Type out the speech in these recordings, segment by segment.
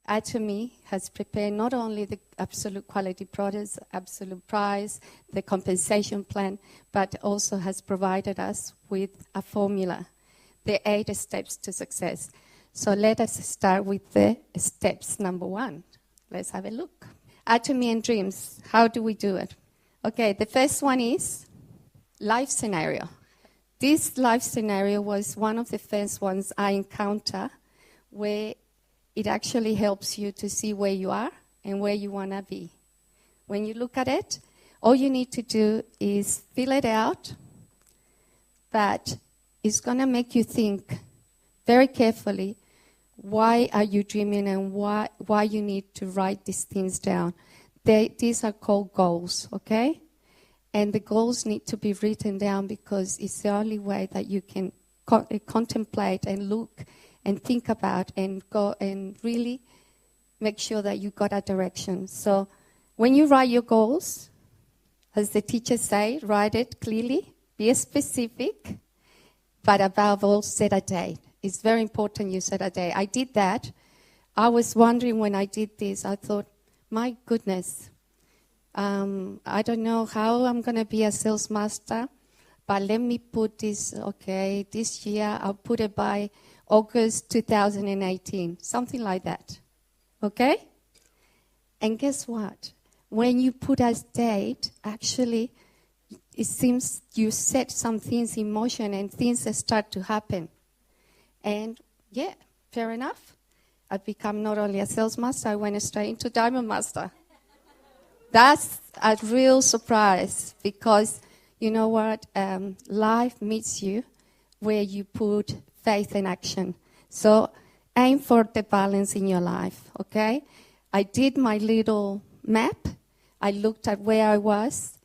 Atomy has prepared not only the absolute quality products, absolute price, the compensation plan, but also has provided us with a formula, the 8 steps to success. So let us start with the steps number 1. Let's have a look. Atomy and dreams, how do we do it? Okay, the first one is life scenario. This life scenario was one of the first ones I encountered where it actually helps you to see where you are and where you want to be. When you look at it, all you need to do is fill it out, but it's going to make you think very carefully why are you dreaming and why you need to write these things down. These are called goals, okay? And the goals need to be written down because it's the only way that you can contemplate and look and think about and go and really make sure that you got a direction. So when you write your goals, as the teachers say, write it clearly, be specific, but above all, set a date. It's very important you set a date. I did that. I was wondering when I did this, I thought, my goodness, I don't know how I'm going to be a sales master, but let me put this, okay, this year I'll put it by August 2018, something like that, okay? And guess what? When you put a date, actually, it seems you set some things in motion and things start to happen. And yeah, fair enough. I've become not only a sales master, I went straight into Diamond Master. That's a real surprise because, you know what, life meets you where you put faith and action. So aim for the balance in your life, okay? I did my little map. I looked at where I was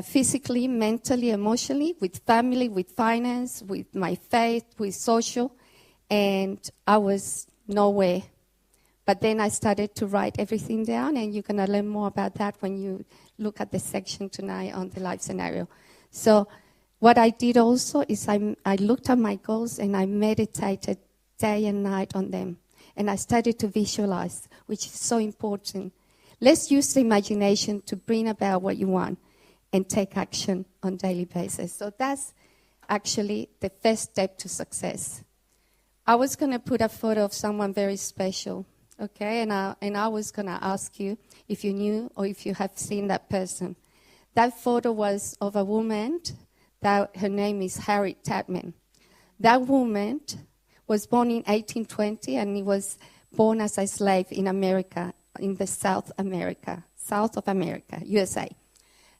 physically, mentally, emotionally, with family, with finance, with my faith, with social, and I was nowhere. But then I started to write everything down, and you're going to learn more about that when you look at the section tonight on the life scenario. So what I did also is I looked at my goals and I meditated day and night on them. And I started to visualize, which is so important. Let's use the imagination to bring about what you want and take action on a daily basis. So that's actually the first step to success. I was going to put a photo of someone very special, okay? And I was going to ask you if you knew or if you have seen that person. That photo was of a woman. That her name is Harriet Tubman. That woman was born in 1820 and he was born as a slave in America, in the South of America, USA.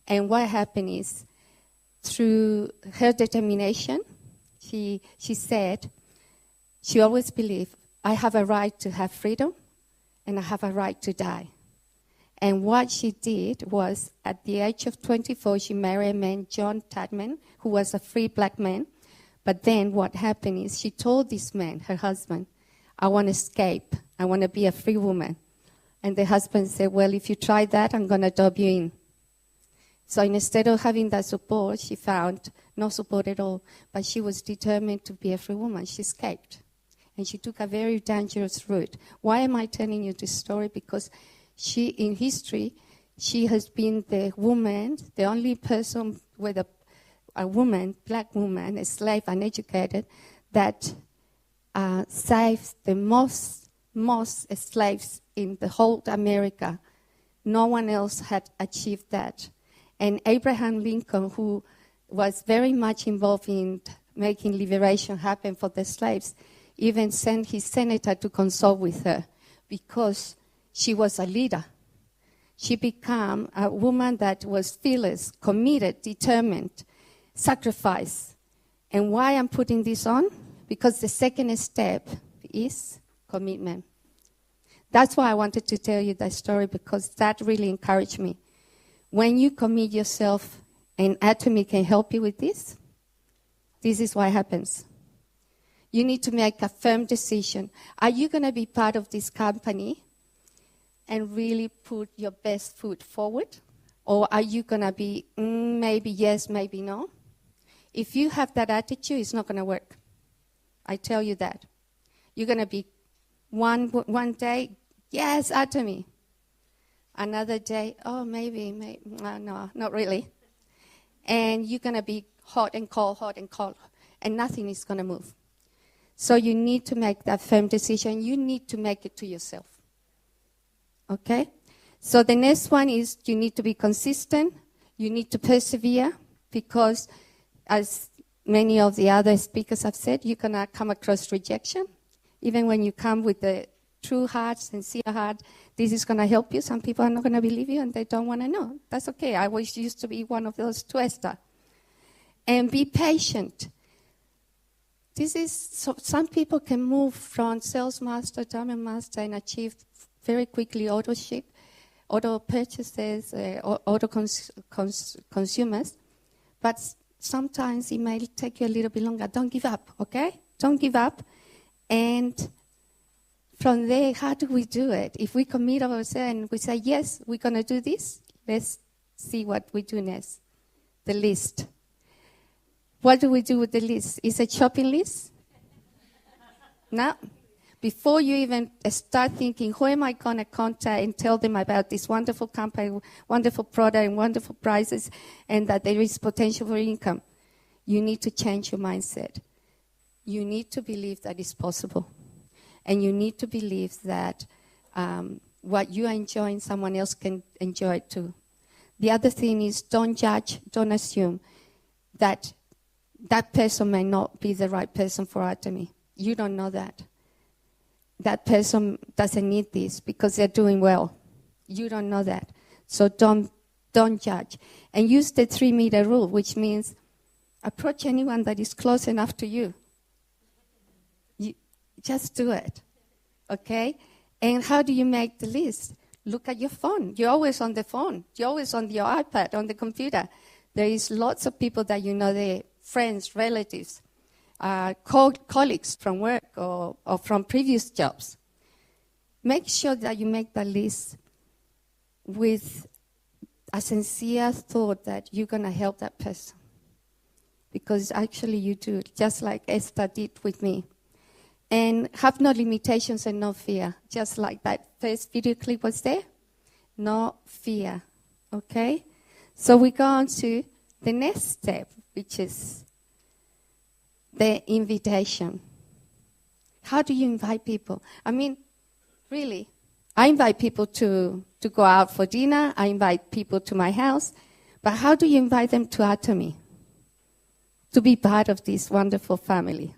And what happened is, through her determination, she said, she always believed, I have a right to have freedom and I have a right to die. And what she did was, at the age of 24, she married a man, John Tubman, who was a free black man. But then what happened is she told this man, her husband, I want to escape. I want to be a free woman. And the husband said, well, if you try that, I'm going to dub you in. So instead of having that support, she found no support at all. But she was determined to be a free woman. She escaped. And she took a very dangerous route. Why am I telling you this story? Because she, in history, she has been the woman, the only person with a woman, black woman, a slave, uneducated, that saved the most slaves in the whole America. No one else had achieved that. And Abraham Lincoln, who was very much involved in making liberation happen for the slaves, even sent his senator to consult with her because she was a leader. She became a woman that was fearless, committed, determined, sacrificed. And why I'm putting this on? Because the second step is commitment. That's why I wanted to tell you that story, because that really encouraged me. When you commit yourself, and Atomy can help you with this is what happens. You need to make a firm decision. Are you going to be part of this company and really put your best foot forward? Or are you going to be, maybe yes, maybe no? If you have that attitude, it's not going to work. I tell you that. You're going to be one day Yes, Atomy. Another day, oh, maybe, no, not really. And you're going to be hot and cold, and nothing is going to move. So you need to make that firm decision. You need to make it to yourself. Okay? So the next one is you need to be consistent. You need to persevere because, as many of the other speakers have said, you're going to come across rejection. Even when you come with the true heart, sincere heart, this is going to help you. Some people are not going to believe you and they don't want to know. That's okay. I used to be one of those too, Esther. And be patient. Some people can move from sales master, diamond master, and achieve very quickly auto purchases, auto consumers. But sometimes it may take you a little bit longer. Don't give up, okay? Don't give up. And from there, how do we do it? If we commit ourselves and we say, yes, we're going to do this, let's see what we do next. The list. What do we do with the list? Is it a shopping list? No. Before you even start thinking, who am I going to contact and tell them about this wonderful company, wonderful product, and wonderful prices, and that there is potential for income, you need to change your mindset. You need to believe that it's possible. And you need to believe that what you are enjoying, someone else can enjoy it too. The other thing is don't judge, don't assume that that person may not be the right person for Atomy. You don't know that. That person doesn't need this because they're doing well. You don't know that. So don't judge. And use the 3-meter rule, which means approach anyone that is close enough to you. Just do it, okay? And how do you make the list? Look at your phone. You're always on the phone. You're always on your iPad, on the computer. There is lots of people that you know, they're friends, relatives, colleagues from work or from previous jobs. Make sure that you make the list with a sincere thought that you're going to help that person. Because actually you do, just like Esther did with me. And have no limitations and no fear. Just like that first video clip was there. No fear. Okay? So we go on to the next step, which is the invitation. How do you invite people? I mean, really, I invite people to go out for dinner. I invite people to my house. But how do you invite them to Atomy? To be part of this wonderful family.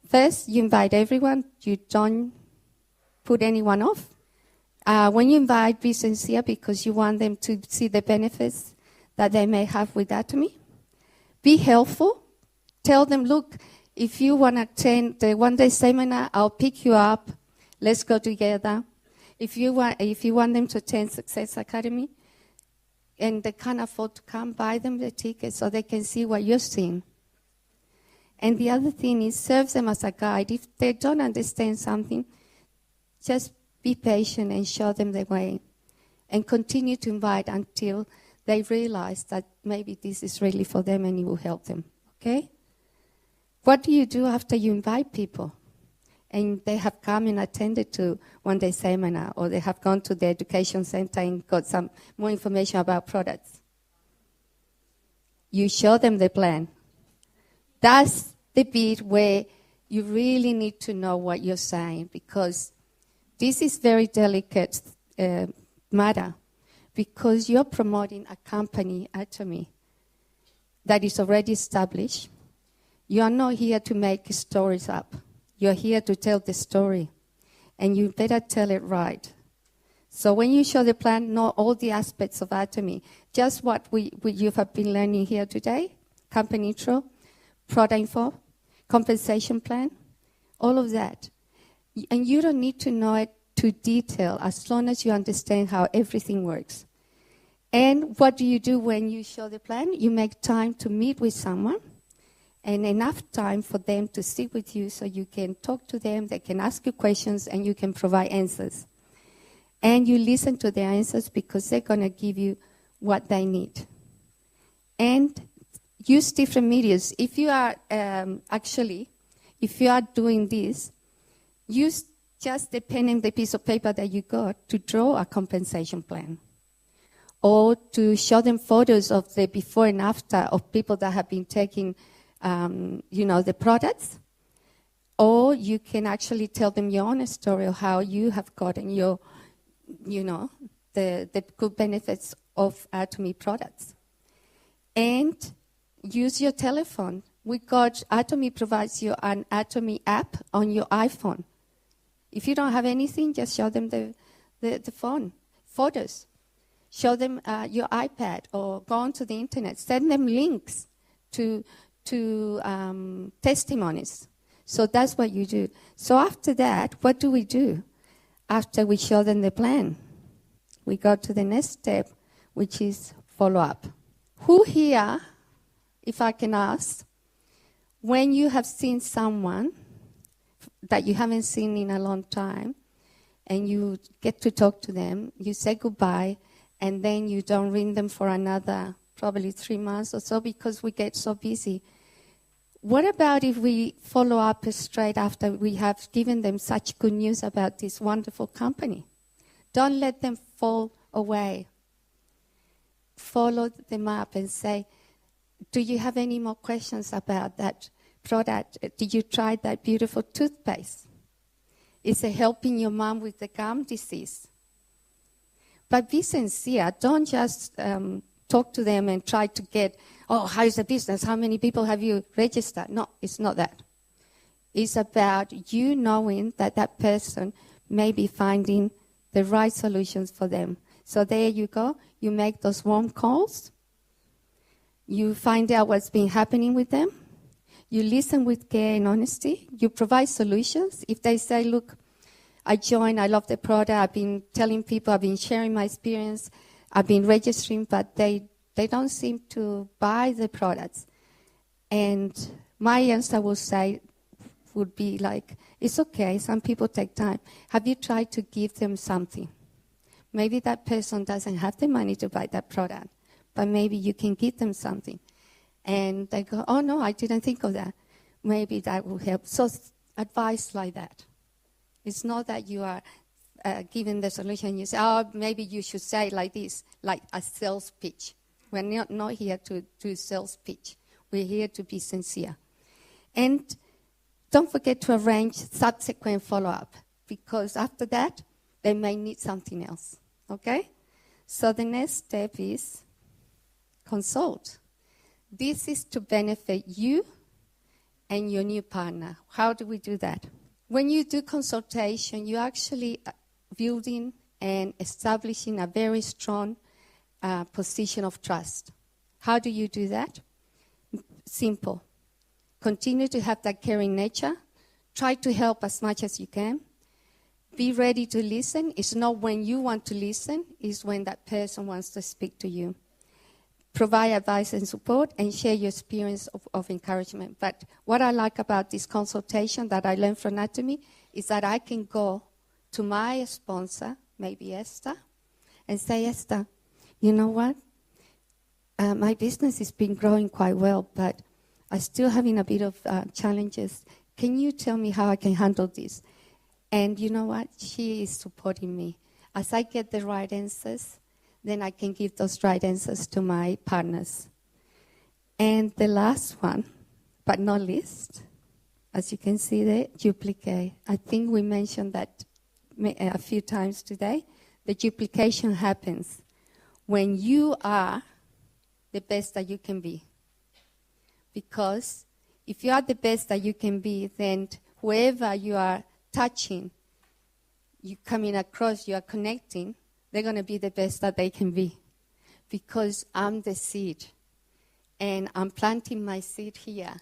First, you invite everyone. You don't put anyone off. When you invite, be sincere because you want them to see the benefits that they may have with Atomy. Be helpful. Tell them, look, if you want to attend the one-day seminar, I'll pick you up. Let's go together. If you want them to attend Success Academy and they can't afford to come, buy them the ticket so they can see what you're seeing. And the other thing is serve them as a guide. If they don't understand something, just be patient and show them the way. And continue to invite until they realize that maybe this is really for them and it will help them. Okay? What do you do after you invite people? And they have come and attended to one-day seminar, or they have gone to the education center and got some more information about products. You show them the plan. That's the bit where you really need to know what you're saying, because this is very delicate matter, because you're promoting a company, Atomy, that is already established. You are not here to make stories up. You're here to tell the story, and you better tell it right. So when you show the plan, not all the aspects of Atomy, just what you have been learning here today, company intro, product info, compensation plan, all of that. And you don't need to know it to detail as long as you understand how everything works. And what do you do when you show the plan? You make time to meet with someone and enough time for them to sit with you so you can talk to them, they can ask you questions, and you can provide answers. And you listen to their answers because they're going to give you what they need. And use different medias. If you are if you are doing this, use just the pen and the piece of paper that you got to draw a compensation plan, or to show them photos of the before and after of people that have been taking, the products. Or you can actually tell them your own story of how you have gotten the good benefits of Atomy products. And use your telephone. Atomy provides you an Atomy app on your iPhone. If you don't have anything, just show them the phone, photos. Show them your iPad, or go onto the internet. Send them links to testimonies. So that's what you do. So after that, what do we do? After we show them the plan, we go to the next step, which is follow-up. Who here, if I can ask, when you have seen someone that you haven't seen in a long time, and you get to talk to them, you say goodbye, and then you don't ring them for another probably 3 months or so because we get so busy. What about if we follow up straight after we have given them such good news about this wonderful company? Don't let them fall away. Follow them up and say, do you have any more questions about that product? Did you try that beautiful toothpaste? Is it helping your mom with the gum disease? But be sincere. Don't just talk to them and try to get, how's the business? How many people have you registered? No, it's not that. It's about you knowing that that person may be finding the right solutions for them. So there you go. You make those warm calls. You find out what's been happening with them. You listen with care and honesty. You provide solutions. If they say, look, I love the product, I've been telling people, I've been sharing my experience, I've been registering, but they don't seem to buy the products. And my answer would be like, it's okay, some people take time. Have you tried to give them something? Maybe that person doesn't have the money to buy that product, but maybe you can give them something. And they go, oh no, I didn't think of that. Maybe that will help. So advice like that. It's not that you are giving the solution. You say, maybe you should say it like this, like a sales pitch. We're not here to do sales pitch. We're here to be sincere. And don't forget to arrange subsequent follow-up, because after that, they may need something else. Okay? So the next step is consult. This is to benefit you and your new partner. How do we do that? When you do consultation, you're actually building and establishing a very strong position of trust. How do you do that? Simple. Continue to have that caring nature. Try to help as much as you can. Be ready to listen. It's not when you want to listen, it's when that person wants to speak to you. Provide advice and support, and share your experience of encouragement. But what I like about this consultation that I learned from Atomy is that I can go to my sponsor, maybe Esther, and say, Esther, you know what? My business has been growing quite well, but I'm still having a bit of challenges. Can you tell me how I can handle this? And you know what? She is supporting me. As I get the right answers, then I can give those right answers to my partners. And the last one, but not least, as you can see there, duplicate. I think we mentioned that a few times today. The duplication happens when you are the best that you can be. Because if you are the best that you can be, then whoever you are touching, you coming across, you are connecting, they're going to be the best that they can be. Because I'm the seed. And I'm planting my seed here.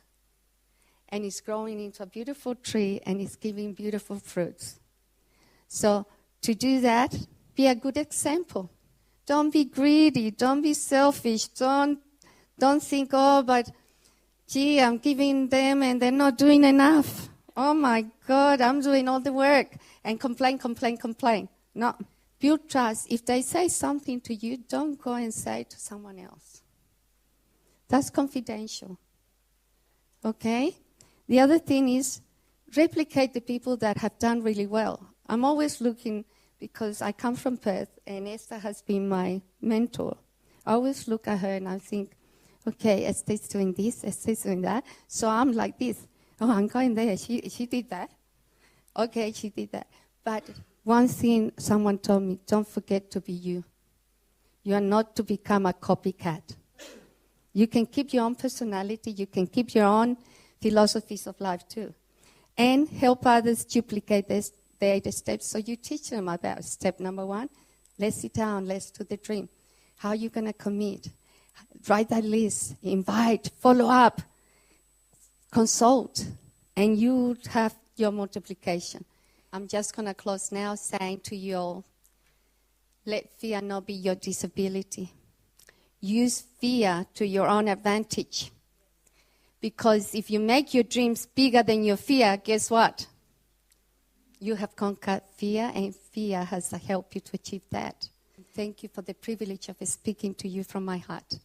And it's growing into a beautiful tree, and it's giving beautiful fruits. So to do that, be a good example. Don't be greedy. Don't be selfish. Don't think, but gee, I'm giving them and they're not doing enough. Oh my God, I'm doing all the work. And complain. No. Build trust. If they say something to you, don't go and say it to someone else. That's confidential. Okay? The other thing is, replicate the people that have done really well. I'm always looking, because I come from Perth, and Esther has been my mentor. I always look at her and I think, okay, Esther's doing this, Esther's doing that. So I'm like this. Oh, I'm going there. She did that. Okay, she did that. But one thing someone told me, don't forget to be you. You are not to become a copycat. You can keep your own personality. You can keep your own philosophies of life too. And help others duplicate the 8 steps. So you teach them about step number 1. Let's sit down. Let's do the dream. How are you going to commit? Write that list. Invite. Follow up. Consult. And you have your multiplication. I'm just going to close now saying to you all, let fear not be your disability. Use fear to your own advantage. Because if you make your dreams bigger than your fear, guess what? You have conquered fear, and fear has helped you to achieve that. Thank you for the privilege of speaking to you from my heart.